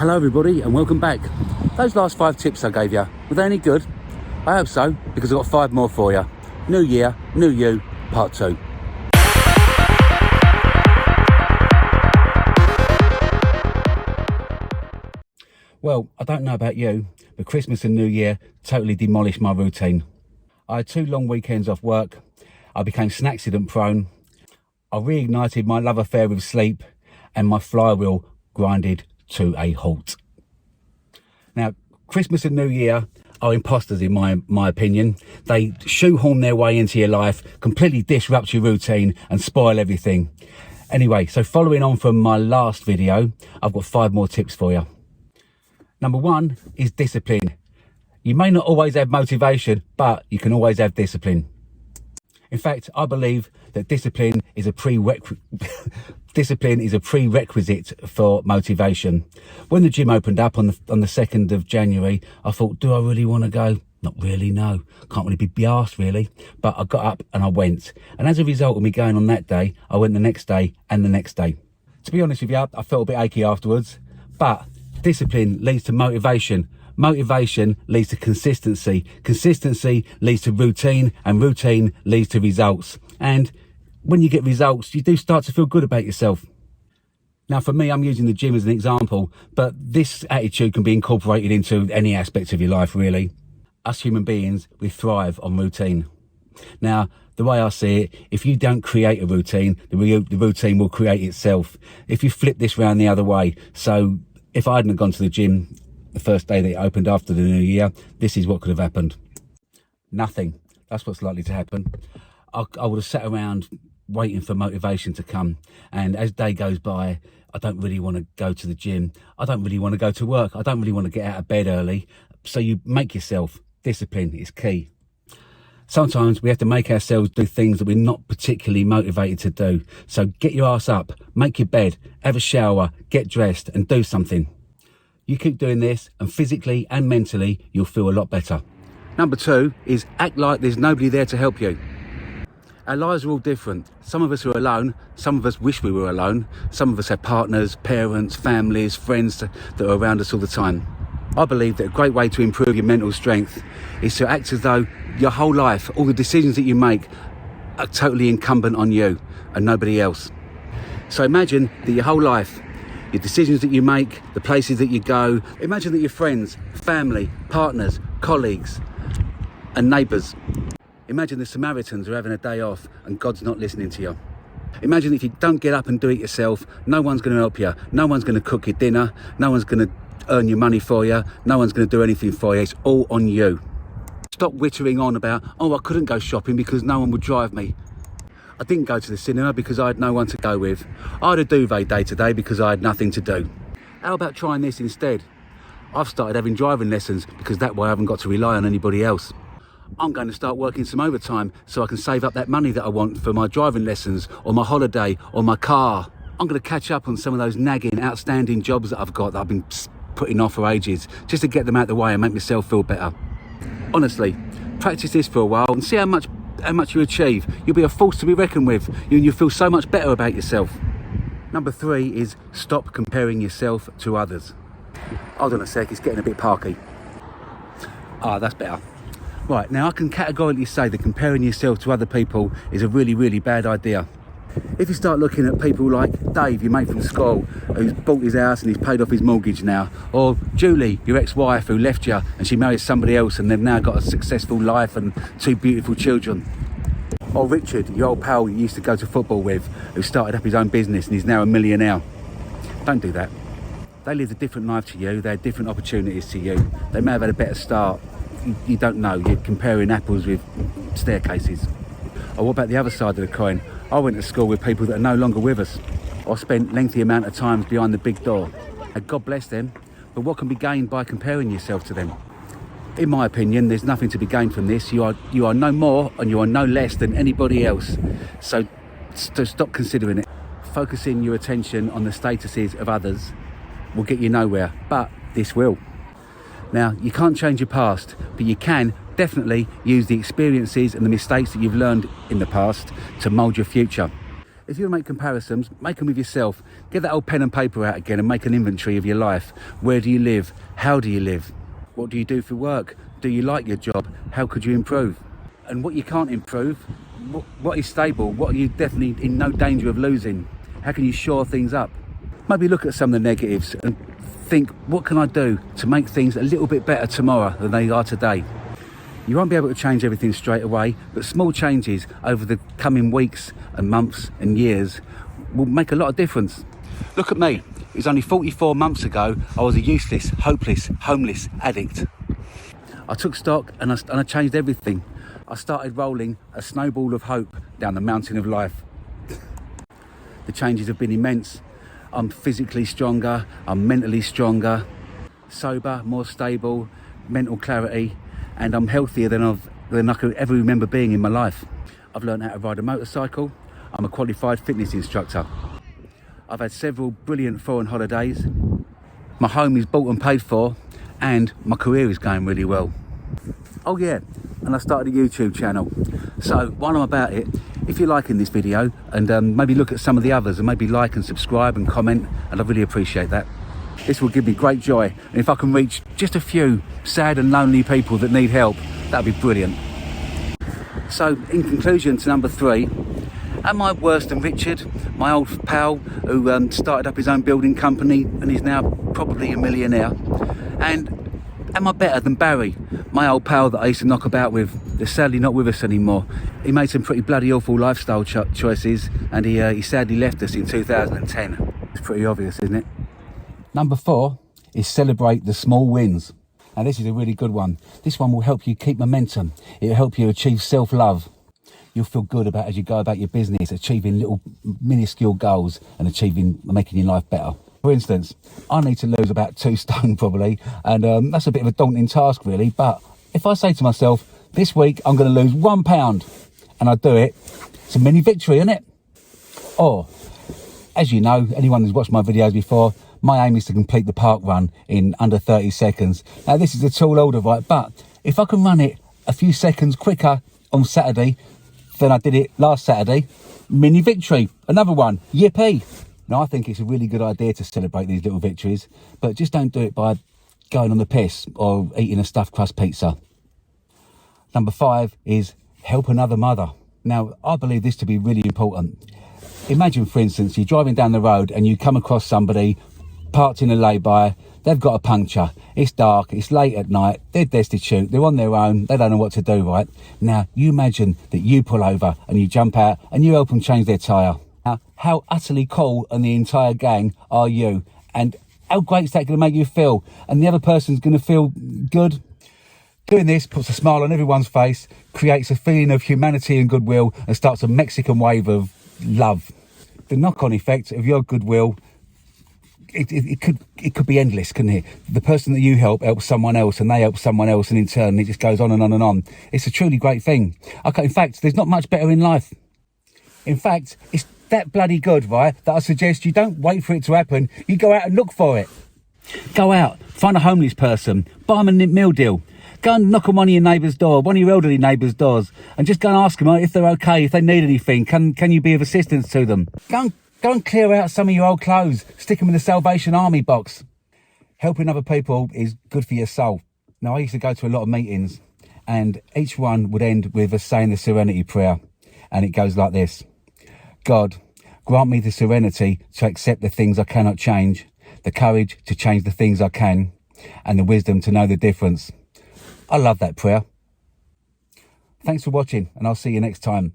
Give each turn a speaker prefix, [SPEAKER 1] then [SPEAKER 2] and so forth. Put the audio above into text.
[SPEAKER 1] Hello everybody and welcome back. Those last 5 tips I gave you, were they any good? I hope so, because I've got 5 more for you. New year, new you, part 2. Well, I don't know about you, but Christmas and New Year totally demolished my routine. I had 2 long weekends off work. I became snack-accident prone. I reignited my love affair with sleep, and my flywheel grinded to a halt. Now, Christmas and New Year are imposters in my opinion. They shoehorn their way into your life, completely disrupt your routine and spoil everything. Anyway, so following on from my last video, I've got 5 more tips for you. Number 1 is discipline. You may not always have motivation, but you can always have discipline. In fact, I believe that discipline is a prerequisite for motivation. When the gym opened up on the 2nd of January, I thought, do I really want to go? Not really, no. Can't really be asked, really. But I got up and I went. And as a result of me going on that day, I went the next day and the next day. To be honest with you, I felt a bit achy afterwards. But discipline leads to motivation. Motivation leads to consistency. Consistency leads to routine, and routine leads to results. And when you get results, you do start to feel good about yourself. Now, for me, I'm using the gym as an example, but this attitude can be incorporated into any aspect of your life, really. Us human beings, we thrive on routine. Now, the way I see it, if you don't create a routine, the routine will create itself. If you flip this round the other way, so if I hadn't have gone to the gym the first day that it opened after the new year, this is what could have happened. Nothing. That's what's likely to happen. I would have sat around waiting for motivation to come. And as day goes by, I don't really want to go to the gym. I don't really want to go to work. I don't really want to get out of bed early. So you make yourself. Discipline is key. Sometimes we have to make ourselves do things that we're not particularly motivated to do. So get your ass up, make your bed, have a shower, get dressed and do something. You keep doing this and physically and mentally, you'll feel a lot better. Number 2 is act like there's nobody there to help you. Our lives are all different. Some of us are alone. Some of us wish we were alone. Some of us have partners, parents, families, friends that are around us all the time. I believe that a great way to improve your mental strength is to act as though your whole life, all the decisions that you make are totally incumbent on you and nobody else. So imagine that your whole life, your decisions that you make, the places that you go, imagine that your friends, family, partners, colleagues and neighbours, imagine the Samaritans are having a day off and God's not listening to you. Imagine if you don't get up and do it yourself, no one's going to help you, no one's going to cook your dinner, no one's going to earn your money for you, no one's going to do anything for you, it's all on you. Stop whittering on about, oh, I couldn't go shopping because no one would drive me. I didn't go to the cinema because I had no one to go with. I had a duvet day today because I had nothing to do. How about trying this instead? I've started having driving lessons because that way I haven't got to rely on anybody else. I'm going to start working some overtime so I can save up that money that I want for my driving lessons or my holiday or my car. I'm going to catch up on some of those nagging, outstanding jobs that I've got that I've been putting off for ages, just to get them out of the way and make myself feel better. Honestly, practice this for a while and see how much you achieve. You'll be a force to be reckoned with, and you'll feel so much better about yourself. Number 3 is stop comparing yourself to others. Hold on a sec, it's getting a bit parky. That's better. Right, now I can categorically say that comparing yourself to other people is a really, really bad idea. If you start looking at people like Dave, your mate from school, who's bought his house and he's paid off his mortgage now, or Julie, your ex-wife who left you and she married somebody else and they've now got a successful life and 2 beautiful children, or Richard, your old pal you used to go to football with, who started up his own business and he's now a millionaire. Don't do that. They lived a different life to you, they had different opportunities to you, they may have had a better start. You don't know, you're comparing apples with staircases. Or what about the other side of the coin? I went to school with people that are no longer with us, or spent lengthy amount of times behind the big door. And God bless them, but what can be gained by comparing yourself to them? In my opinion, there's nothing to be gained from this. You are no more and you are no less than anybody else. So stop considering it. Focusing your attention on the statuses of others will get you nowhere, but this will. Now, you can't change your past, but you can definitely use the experiences and the mistakes that you've learned in the past to mould your future. If you want to make comparisons, make them with yourself. Get that old pen and paper out again and make an inventory of your life. Where do you live? How do you live? What do you do for work? Do you like your job? How could you improve? And what you can't improve, what is stable? What are you definitely in no danger of losing? How can you shore things up? Maybe look at some of the negatives and think, what can I do to make things a little bit better tomorrow than they are today? You won't be able to change everything straight away, but small changes over the coming weeks and months and years will make a lot of difference. Look at me. It was only 44 months ago I was a useless, hopeless, homeless addict. I took stock and I changed everything. I started rolling a snowball of hope down the mountain of life. The changes have been immense. I'm physically stronger, I'm mentally stronger, sober, more stable, mental clarity, and I'm healthier than I could ever remember being in my life. I've learned how to ride a motorcycle. I'm a qualified fitness instructor. I've had several brilliant foreign holidays. My home is bought and paid for, and my career is going really well. Oh yeah, and I started a YouTube channel. So while I'm about it, if you're liking this video, and maybe look at some of the others and maybe like and subscribe and comment, and I'd really appreciate that. This will give me great joy, and if I can reach just a few sad and lonely people that need help, that'd be brilliant. So in conclusion to number 3, am I worse than Richard, my old pal who started up his own building company and is now probably a millionaire? And am I better than Barry, my old pal that I used to knock about with, that's sadly not with us anymore? He made some pretty bloody awful lifestyle choices, and he sadly left us in 2010. It's pretty obvious, isn't it? Number 4 is celebrate the small wins. Now this is a really good one. This one will help you keep momentum. It'll help you achieve self-love. You'll feel good about as you go about your business, achieving little minuscule goals and making your life better. For instance, I need to lose about 2 stone probably, and that's a bit of a daunting task really, but if I say to myself, this week I'm going to lose 1 pound, and I do it, it's a mini victory, isn't it? Or, as you know, anyone who's watched my videos before, my aim is to complete the park run in under 30 seconds. Now this is a tall order, right? But if I can run it a few seconds quicker on Saturday than I did it last Saturday, mini victory, another one, yippee. Now I think it's a really good idea to celebrate these little victories, but just don't do it by going on the piss or eating a stuffed crust pizza. Number 5 is help another mother. Now I believe this to be really important. Imagine, for instance, you're driving down the road and you come across somebody parked in a lay-by, they've got a puncture, it's dark, it's late at night, they're destitute, they're on their own, they don't know what to do, right? Now, you imagine that you pull over and you jump out and you help them change their tyre. Now, how utterly cool and the entire gang are you? And how great is that going to make you feel? And the other person's going to feel good? Doing this puts a smile on everyone's face, creates a feeling of humanity and goodwill, and starts a Mexican wave of love. The knock-on effect of your goodwill, it could be endless, couldn't it? The person that you help helps someone else, and they help someone else, and in turn it just goes on and on and on. It's a truly great thing. Okay, in fact, there's not much better in life. In fact, it's that bloody good, right, that I suggest you don't wait for it to happen, you go out and look for it. Go out, find a homeless person, buy them a meal deal. Go and knock on one of your neighbour's door, one of your elderly neighbours' doors, and just go and ask them if they're okay, if they need anything. Can you be of assistance to them? Go and clear out some of your old clothes. Stick them in the Salvation Army box. Helping other people is good for your soul. Now, I used to go to a lot of meetings, and each one would end with us saying the Serenity Prayer. And it goes like this. God, grant me the serenity to accept the things I cannot change, the courage to change the things I can, and the wisdom to know the difference. I love that prayer. Thanks for watching, and I'll see you next time.